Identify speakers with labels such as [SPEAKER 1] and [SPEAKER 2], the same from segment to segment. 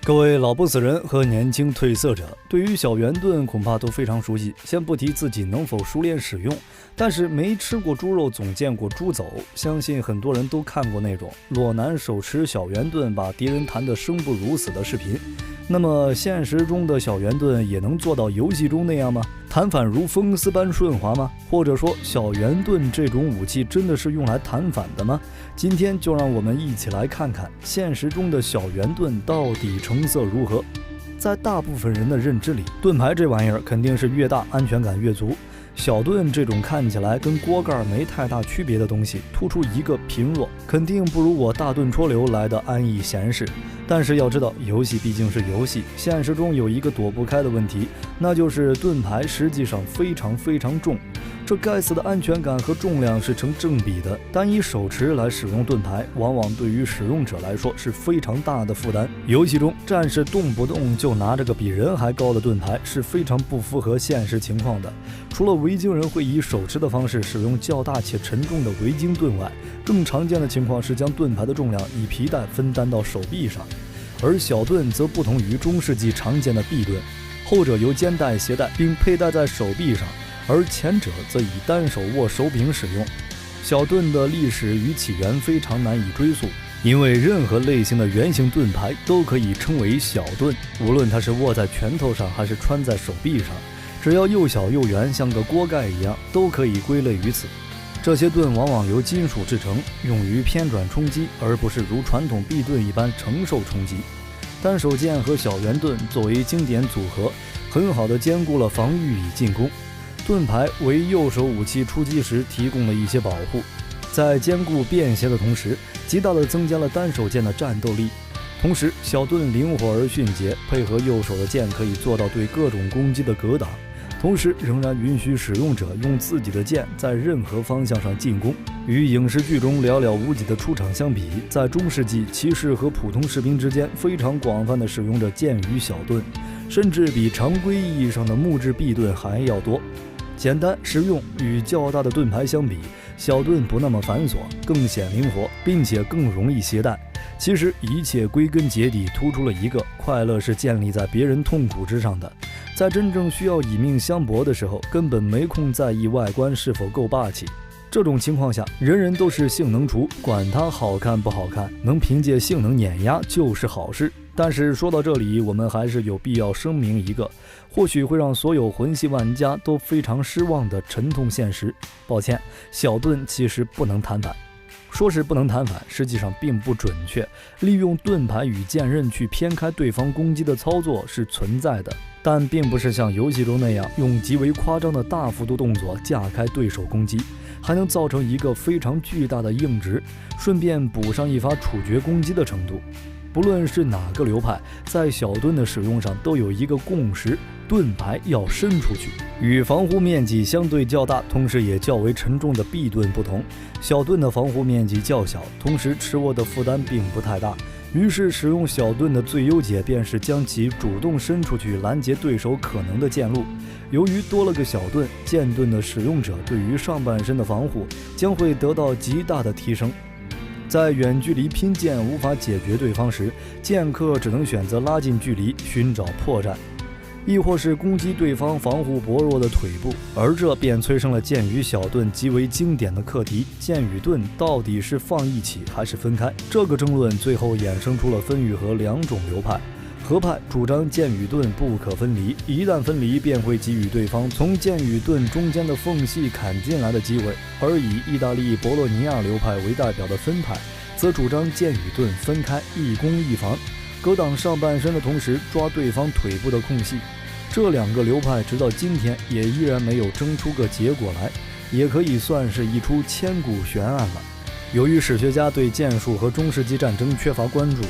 [SPEAKER 1] 各位老不死人和年轻褪色者，对于小圆盾恐怕都非常熟悉。先不提自己能否熟练使用，但是没吃过猪肉总见过猪走，相信很多人都看过那种裸男手持小圆盾把敌人弹得生不如死的视频。那么现实中的小圆盾也能做到游戏中那样吗？弹反如风丝般顺滑吗？或者说小圆盾这种武器真的是用来弹反的吗？今天就让我们一起来看看现实中的小圆盾到底成色如何。在大部分人的认知里，盾牌这玩意儿肯定是越大安全感越足。小盾这种看起来跟锅盖没太大区别的东西，突出一个平弱，肯定不如我大盾戳流来的安逸闲适。但是要知道，游戏毕竟是游戏，现实中有一个躲不开的问题，那就是盾牌实际上非常重。这该死的安全感和重量是成正比的，单以手持来使用盾牌，往往对于使用者来说是非常大的负担。游戏中战士动不动就拿着个比人还高的盾牌，是非常不符合现实情况的。除了维京人会以手持的方式使用较大且沉重的维京盾外，更常见的情况是将盾牌的重量以皮带分担到手臂上。而小盾则不同于中世纪常见的臂盾，后者由肩带携带并佩戴在手臂上，而前者则以单手握手柄使用。小盾的历史与起源非常难以追溯，因为任何类型的圆形盾牌都可以称为小盾，无论它是握在拳头上还是穿在手臂上，只要又小又圆，像个锅盖一样，都可以归类于此。这些盾往往由金属制成，用于偏转冲击，而不是如传统臂盾一般承受冲击。单手剑和小圆盾作为经典组合，很好地兼顾了防御与进攻。盾牌为右手武器出击时提供了一些保护，在兼顾便携的同时，极大地增加了单手剑的战斗力。同时，小盾灵活而迅捷，配合右手的剑可以做到对各种攻击的格挡，同时仍然允许使用者用自己的剑在任何方向上进攻。与影视剧中寥寥无几的出场相比，在中世纪，骑士和普通士兵之间非常广泛地使用着剑与小盾，甚至比常规意义上的木质臂盾还要多。简单实用，与较大的盾牌相比，小盾不那么繁琐，更显灵活，并且更容易携带。其实一切归根结底突出了一个：快乐是建立在别人痛苦之上的。在真正需要以命相搏的时候，根本没空在意外观是否够霸气。这种情况下，人人都是性能厨，管它好看不好看，能凭借性能碾压就是好事。但是说到这里，我们还是有必要声明一个或许会让所有魂系玩家都非常失望的沉痛现实。抱歉，小盾其实不能弹反。说是不能弹反，实际上并不准确。利用盾牌与剑刃去偏开对方攻击的操作是存在的，但并不是像游戏中那样用极为夸张的大幅度动作架开对手攻击，还能造成一个非常巨大的硬直，顺便补上一发处决攻击的程度。不论是哪个流派，在小盾的使用上都有一个共识：盾牌要伸出去。与防护面积相对较大，同时也较为沉重的臂盾不同，小盾的防护面积较小，同时持握的负担并不太大。于是使用小盾的最优解便是将其主动伸出去，拦截对手可能的剑路。由于多了个小盾，剑盾的使用者对于上半身的防护将会得到极大的提升。在远距离拼剑无法解决对方时，剑客只能选择拉近距离寻找破绽，亦或是攻击对方防护薄弱的腿部，而这便催生了剑与小盾极为经典的课题：剑与盾到底是放一起还是分开？这个争论最后衍生出了分与合两种流派。合派主张剑与盾不可分离，一旦分离便会给予对方从剑与盾中间的缝隙砍进来的机会，而以意大利博洛尼亚流派为代表的分派则主张剑与盾分开，一攻一防，格挡上半身的同时抓对方腿部的空隙。这两个流派直到今天也依然没有争出个结果来，也可以算是一出千古悬案了。由于史学家对剑术和中世纪战争缺乏关注，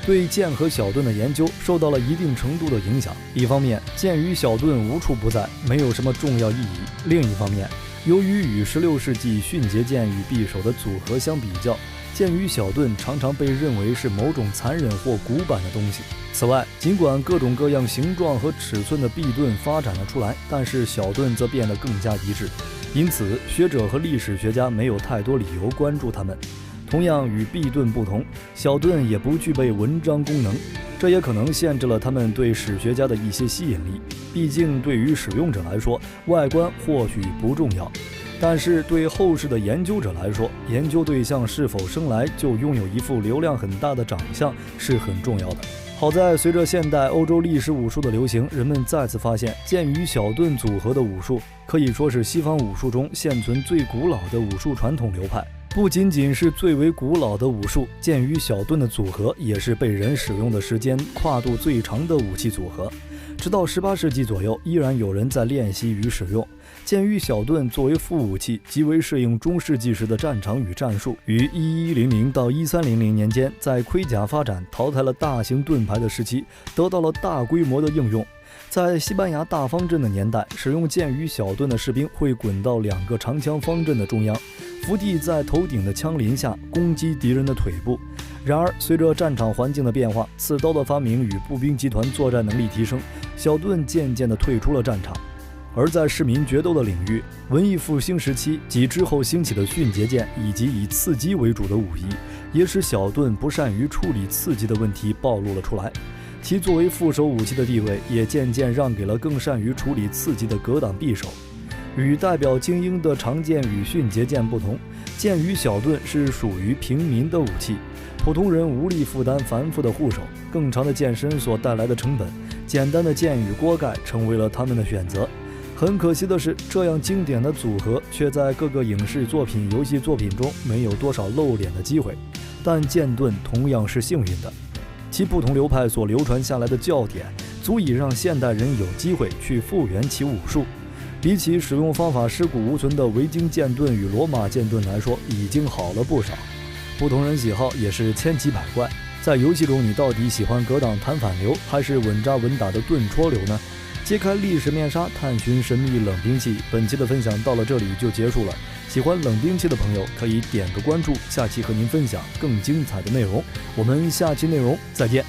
[SPEAKER 1] 对剑和小盾的研究受到了一定程度的影响。一方面，剑与小盾无处不在，没有什么重要意义；另一方面，由于与16世纪迅捷剑与匕首的组合相比较，剑与小盾常常被认为是某种残忍或古板的东西。此外，尽管各种各样形状和尺寸的臂盾发展了出来，但是小盾则变得更加一致，因此学者和历史学家没有太多理由关注它们。同样与臂盾不同，小盾也不具备文章功能。这也可能限制了他们对史学家的一些吸引力。毕竟对于使用者来说，外观或许不重要，但是对后世的研究者来说，研究对象是否生来就拥有一副流量很大的长相是很重要的。好在随着现代欧洲历史武术的流行，人们再次发现剑与小盾组合的武术可以说是西方武术中现存最古老的武术传统流派。不仅仅是最为古老的武术，剑与小盾的组合也是被人使用的时间跨度最长的武器组合。直到18世纪左右，依然有人在练习与使用。剑与小盾作为副武器，极为适应中世纪时的战场与战术。于1100到1300年间，在盔甲发展淘汰了大型盾牌的时期，得到了大规模的应用。在西班牙大方阵的年代，使用剑与小盾的士兵会滚到2个长枪方阵的中央，伏地在头顶的枪林下攻击敌人的腿部。然而，随着战场环境的变化，刺刀的发明与步兵集团作战能力提升，小盾渐渐地退出了战场。而在市民决斗的领域，文艺复兴时期及之后兴起的迅捷剑以及以刺击为主的武艺，也使小盾不善于处理刺激的问题暴露了出来。其作为副手武器的地位也渐渐让给了更善于处理刺激的格挡匕首。与代表精英的长剑与迅捷剑不同，剑与小盾是属于平民的武器，普通人无力负担繁复的护手，更长的剑身所带来的成本，简单的剑与锅盖成为了他们的选择。很可惜的是，这样经典的组合却在各个影视作品、游戏作品中没有多少露脸的机会。但剑盾同样是幸运的，其不同流派所流传下来的教典，足以让现代人有机会去复原其武术。比起使用方法尸骨无存的维京剑盾与罗马剑盾来说，已经好了不少。不同人喜好也是千奇百怪，在游戏中你到底喜欢格挡弹反流，还是稳扎稳打的盾戳流呢？揭开历史面纱，探寻神秘冷兵器。本期的分享到了这里就结束了。喜欢冷兵器的朋友可以点个关注，下期和您分享更精彩的内容。我们下期内容再见。